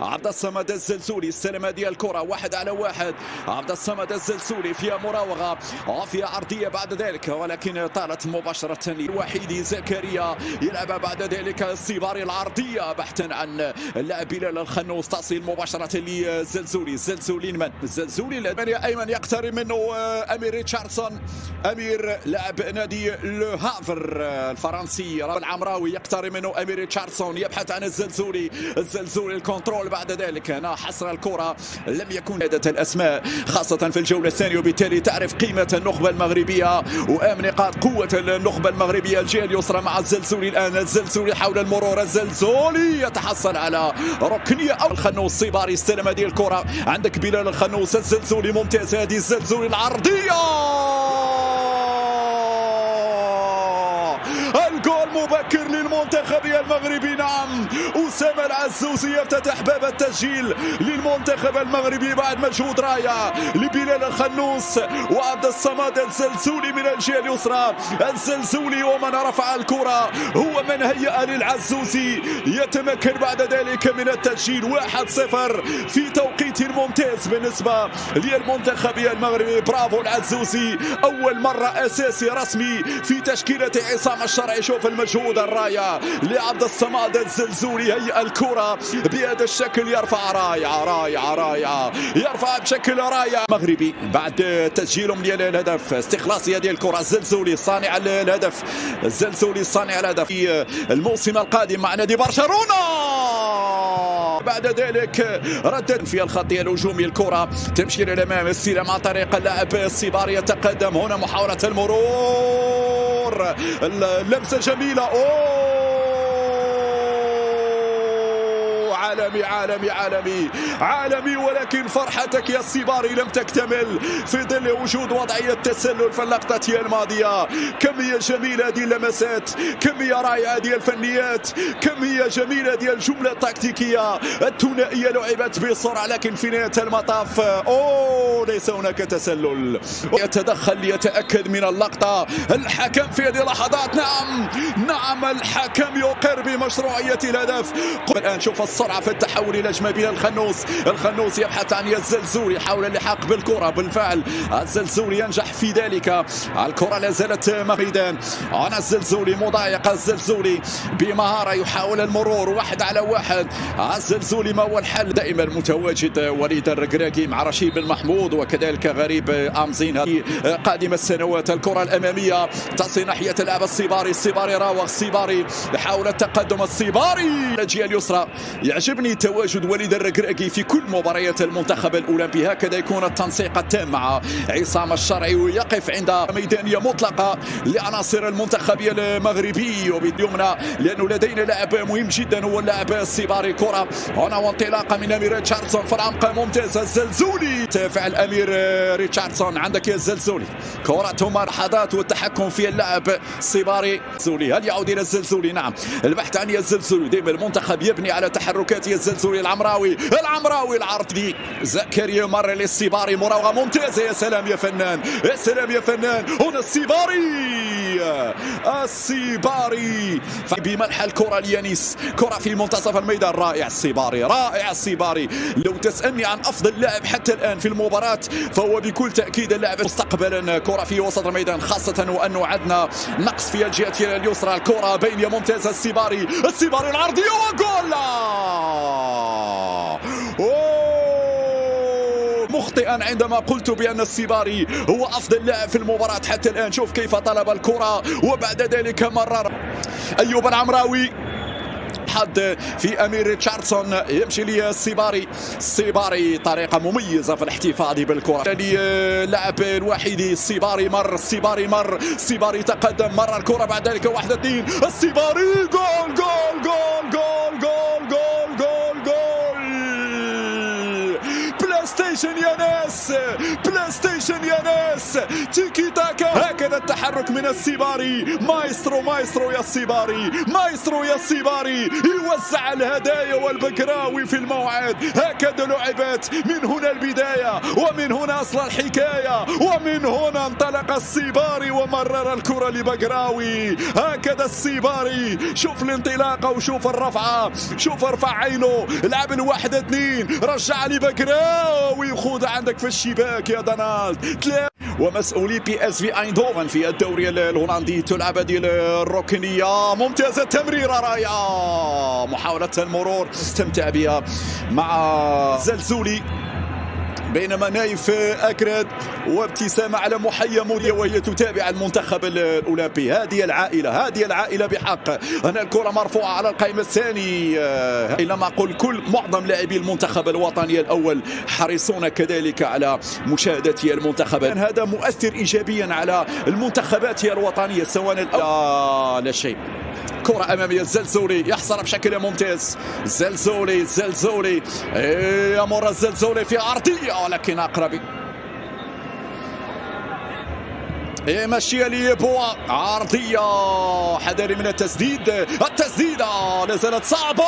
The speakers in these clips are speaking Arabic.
عبد الصمد الزلزولي استلم ديال الكرة 1-على-1. عبد الصمد الزلزولي فيها مراوغة وفيها عرضية بعد ذلك، ولكن طالت مباشرة الوحيد زكريا يلعبها بعد ذلك الصباري العرضية بحثا عن اللاعب بلال الخنوس، تصل مباشرة للزلزولي. الزلزولي من الزلزولي ايمن يقترب منه امير ريتشاردسون، امير لاعب نادي لو هافر الفرنسي. العمراوي يقترب منه امير ريتشاردسون، يبحث عن الزلزولي. الزلزولي الكنترول بعد ذلك هنا حصر الكرة لم يكن عدة الاسماء خاصة في الجولة الثانية، وبالتالي تعرف قيمة النخبة المغربية وأهم نقاط قوة النخبة المغربية. الجهة اليسرى مع الزلزولي الآن، الزلزولي حول المرور، الزلزولي يتحصل على ركنية أو الخنوس. صباري استلم هذه الكرة، عندك بلال الخنوس. الزلزولي ممتاز، هذه الزلزولي العرضية، الجول مبكر للمنتخب المغربي. نعم، أسامة العزوزي يفتتح باب التسجيل للمنتخب المغربي بعد مجهود رائع لبلال الخنوس وعبد الصمد. الزلزولي من الجهة اليسرى، الزلزولي ومن رفع الكرة هو من هيأ للعزوزي، يتمكن بعد ذلك من التسجيل 1-0 في توقيت ممتاز بالنسبة للمنتخب المغربي. برافو العزوزي، أول مرة أساسي رسمي في تشكيلة عصام الشرعي. شوف المجهود الرائع لعبد الصمد. الزلزولي هيئ الكرة بهذا الشكل، يرفع رائعة يرفع بشكل رائع. مغربي بعد تسجيلهم ديال الهدف، استخلاص هذه الكرة. الزلزولي صانع الهدف، الزلزولي صانع الهدف في الموسم القادم مع نادي برشلونة. بعد ذلك ردت في الخطية الهجومي، الكرة تمشي للأمام، استلام عن طريق اللاعب الصباري، يتقدم هنا محاولة المرور، اللمسة جميلة. عالمي ولكن فرحتك يا الصباري لم تكتمل في ظل وجود وضعية تسلل في اللقطة الماضية. كمية جميلة هذه اللمسات، كمية رائعة هذه الفنيات، كمية جميلة ديال الجملة التكتيكية الثنائية لعبت بسرعة، لكن في نهاية المطاف ليس هناك تسلل. يتدخل ليتأكد من اللقطة الحكم في هذه اللحظات. نعم الحكم يقر بمشروعية الهدف. الآن شوف السرعة في التحول إلى جمال الخنوس يبحث عن الزلزولي، حاول اللحاق بالكرة. بالفعل الزلزولي ينجح في ذلك، الكرة لا زالت ميدان. أنا الزلزولي مضايق، الزلزولي بمهارة يحاول المرور 1-على-1. الزلزولي ما هو الحل؟ دائما متواجد وليد الركراكي مع رشيد بن محمود وكذلك غريب أمزين. هذه قادمة السنوات. الكرة الأمامية تصل ناحية اللاعب الصباري راوغ، الصباري يحاول التقدم. الصباري الجهة اليسرى، يعجبني تواجد وليد الركراكي في كل مباريات المنتخب الأولمبي، هكذا يكون التنسيق التام مع عصام الشرعي ويقف عند ميدانية مطلقة لعناصر المنتخب المغربي وباليمنى، لأنه لدينا لاعب مهم جدا هو اللاعب الصباري. كرة هنا وانطلاقة من أمير ريتشاردسون في العمق، ممتازة. الزلزولي فعل أمير ريتشاردسون، عندك يا الزلزولي، كرة لحظات والتحكم في اللاعب الصباري. هل يعود إلى الزلزولي؟ نعم، البحث عن الزلزولي. دائما المنتخب يبني على تحركات الزلزولي. العمراوي العرض دي زكريا مر للصباري، مراوغة ممتازة. يا سلام يا فنان، يا سلام يا فنان. هنا الصباري بمنح الكرة ليانيس، كرة في منتصف الميدان. رائع الصباري. لو تسألني عن أفضل لاعب حتى الآن في المباراة فهو بكل تأكيد اللاعب مستقبلا. كرة في وسط الميدان، خاصة وأنه عندنا نقص في الجهة اليسرى. الكرة بينية ممتازة. الصباري العرضية وجول. مخطئا عندما قلت بأن الصباري هو أفضل لاعب في المباراة حتى الآن. شوف كيف طلب الكرة وبعد ذلك مرر. أيوب العمراوي حد في أمير ريتشاردسون، يمشي لي الصباري طريقة مميزة في الاحتفاظ بالكرة. اللاعب الوحيد الصباري الصباري تقدم، مرر الكرة بعد ذلك 1-2. الصباري جول. بلاي ستيشن ستيشن يا ناس، بلاي ستيشن يا ناس، تيكي تاكا. هكذا التحرك من السيباري. مايسترو يا السيباري، مايسترو يا السيباري يوزع الهدايا والبكراوي في الموعد. هكذا لعبت، من هنا البداية ومن هنا أصل الحكاية، ومن هنا انطلق السيباري ومرر الكرة لبكراوي. هكذا السيباري، شوف الانطلاقة وشوف الرفعة، شوف ارفع عينه، لعب الواحد اثنين، رجع لبكراوي وخوض عندك في الشباك يا دونالد. ومسؤولي بي اس في ايندهوفن في الدوري الهولندي تلعب ديال الركنيه ممتازه، تمريره رائعه، محاوله المرور استمتع بها مع زلزولي، بينما نايف أكرد وابتسامة على محيا موديا وهي تتابع المنتخب الأولمبي. هذه العائلة بحق. هنا الكرة مرفوعة على القائم الثاني، إنما أقول معظم لاعبي المنتخب الوطني الأول حريصون كذلك على مشاهدة المنتخب. هذا مؤثر إيجابيا على المنتخبات الوطنية سواء لا شيء. كرة أمامية، الزلزولي يحصل بشكل ممتاز، زلزولي يمر الزلزولي في عرضية لكن أقرب ماشية لبوا، عرضية، حذري من التسديدة لا زالت صعبة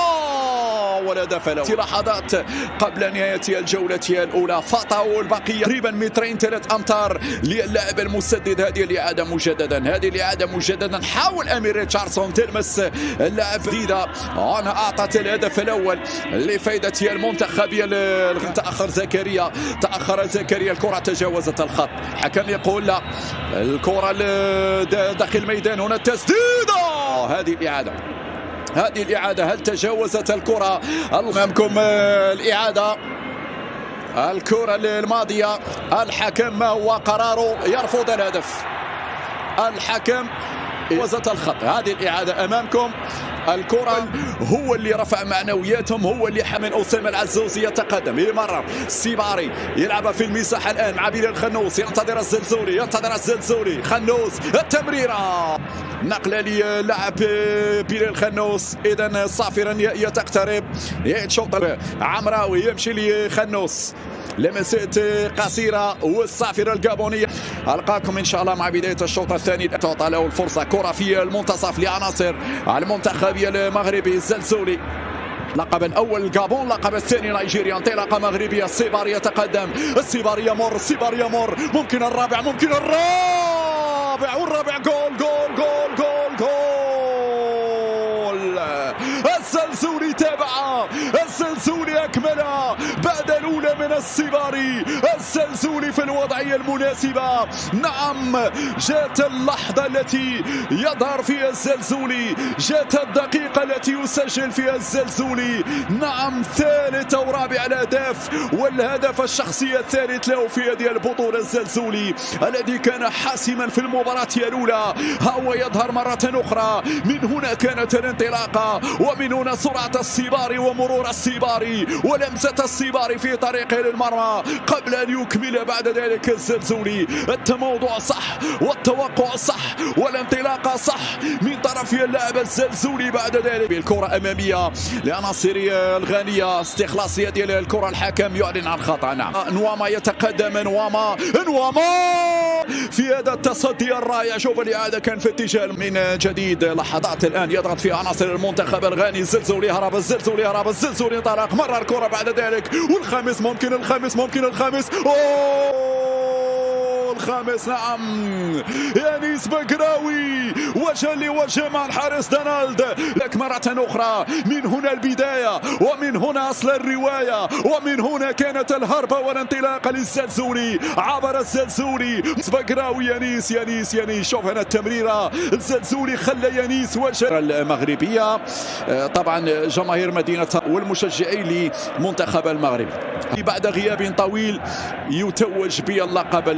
ولا دفع. في لحظات قبل نهاية الجولة الأولى فاطوا البقية تقريبا 2-3 أمتار للاعب المسدد. هذه الإعادة مجددا، حاول أمير ريتشاردسون تلمس اللاعب جديدة. أنا أعطت الهدف الأول لفائدة المنتخب. تأخر زكريا، الكرة تجاوزت الخط، حكم يقول لا، الكرة داخل الميدان، هنا التسديدة. هذه الإعادة هل تجاوزت الكرة؟ أمامكم الإعادة، الكرة الماضية، الحكم ما هو قراره؟ يرفض الهدف. الحكم جاوزت الخط. هذه الإعادة أمامكم، الكرة هو اللي رفع معنوياتهم، هو اللي حمل أسامة العزوزي يتقدم، يمرر السيباري يلعب في المساحة الآن مع بلال خنوس، ينتظر الزلزولي، خنوس، التمريرة، نقلة للاعب بلال خنوس. إذا الصافرة النهائية تقترب، يشوط عمراوي يمشي لخنوس، لمسات قصيرة والصافرة الجابونية. ألقاكم إن شاء الله مع بداية الشوط الثاني. تعطى له الفرصة، كرة في المنتصف لعناصر المنتخب المغربي. الزلزولي لقب الأول جابون، لقب الثاني نيجيريا، انطلاقة مغربية، السيباري يتقدم، السيباري يمر، ممكن الرابع، والرابع جول. الزلزولي تابعها، الزلزولي أكملها بعد الأولى من السيباري. الزلزولي في الوضعية المناسبة. نعم، جاءت اللحظة التي يظهر فيها الزلزولي، جاءت الدقيقة التي يسجل فيها الزلزولي. نعم، ثالث أو رابع الأهداف، والهدف الشخصي الثالث له في هذه البطولة. الزلزولي الذي كان حاسما في المباراة الأولى هو يظهر مرة أخرى. من هنا كانت الانطلاقة، ومن هنا سرعة السيباري ومرور السيباري ولمسة السيباري في طريقه للمرمى قبل أن يكمل بعد ذلك الزلزولي. التموضع صح، والتوقع صح، والانطلاقة صح من طرف اللاعب الزلزولي. بعد ذلك الكرة أمامية لعناصر الغانية، استخلاصية ديال الكرة، الحكم يعلن عن خطأ. نعم، نواما يتقدم، نواما في هذا التصدي الرائع. شوف الإعادة كان في اتجاه من جديد، لحظات الآن يضغط في عناصر المنتخب الغاني. الزلزولي هرب، الزلزولي انطلق، مرر الكرة بعد ذلك، والخامس ممكن الخامس. الخامس، نعم، يانيس بكراوي وجه لوجه مع الحارس دونالد. لك مرة أخرى، من هنا البداية، ومن هنا أصل الرواية، ومن هنا كانت الهربة والانطلاقة للزلزولي. عبر الزلزولي، بكراوي، يانيس. شوف هنا التمريرة، الزلزولي خلى يانيس وجه المغربية. طبعا جماهير مدينة والمشجعين لمنتخب المغرب بعد غياب طويل يتوج باللقب.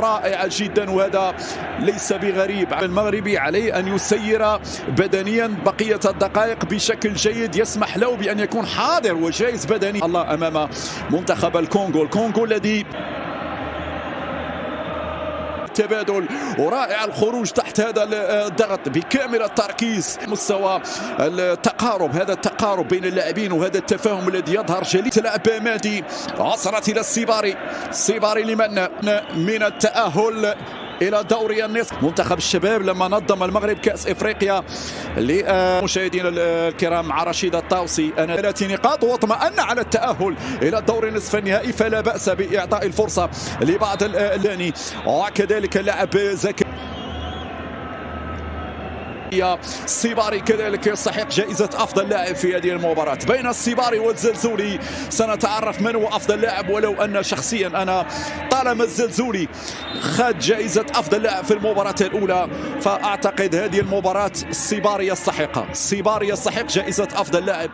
رائعة جدا، وهذا ليس بغريب. المغربي عليه أن يسير بدنيا بقية الدقائق بشكل جيد يسمح له بأن يكون حاضر وجاهز بدنيا. الله أمام منتخب الكونغو الذي التبادل ورائع الخروج تحت هذا الضغط بكامل التركيز. مستوى التقارب، هذا التقارب بين اللاعبين وهذا التفاهم الذي يظهر جليا. تلعب مادي، عصرت الى السيباري، السيباري لمن من التأهل الى دوري النصف. منتخب الشباب لما نظم المغرب كأس افريقيا لمشاهدينا الكرام مع رشيد الطاوسي 30 نقاط واطمأن على التأهل الى الدور النصف النهائي، فلا بأس بإعطاء الفرصة لبعض اللاني. وكذلك اللاعب زكي السيباري كذلك يستحق جائزة أفضل لاعب في هذه المباراة. بين السيباري والزلزولي سنتعرف من هو أفضل لاعب، ولو أن شخصيا أنا طالما الزلزولي خد جائزة أفضل لاعب في المباراة الأولى، فأعتقد هذه المباراة السيباري يستحقها. السيباري يستحق جائزة أفضل لاعب.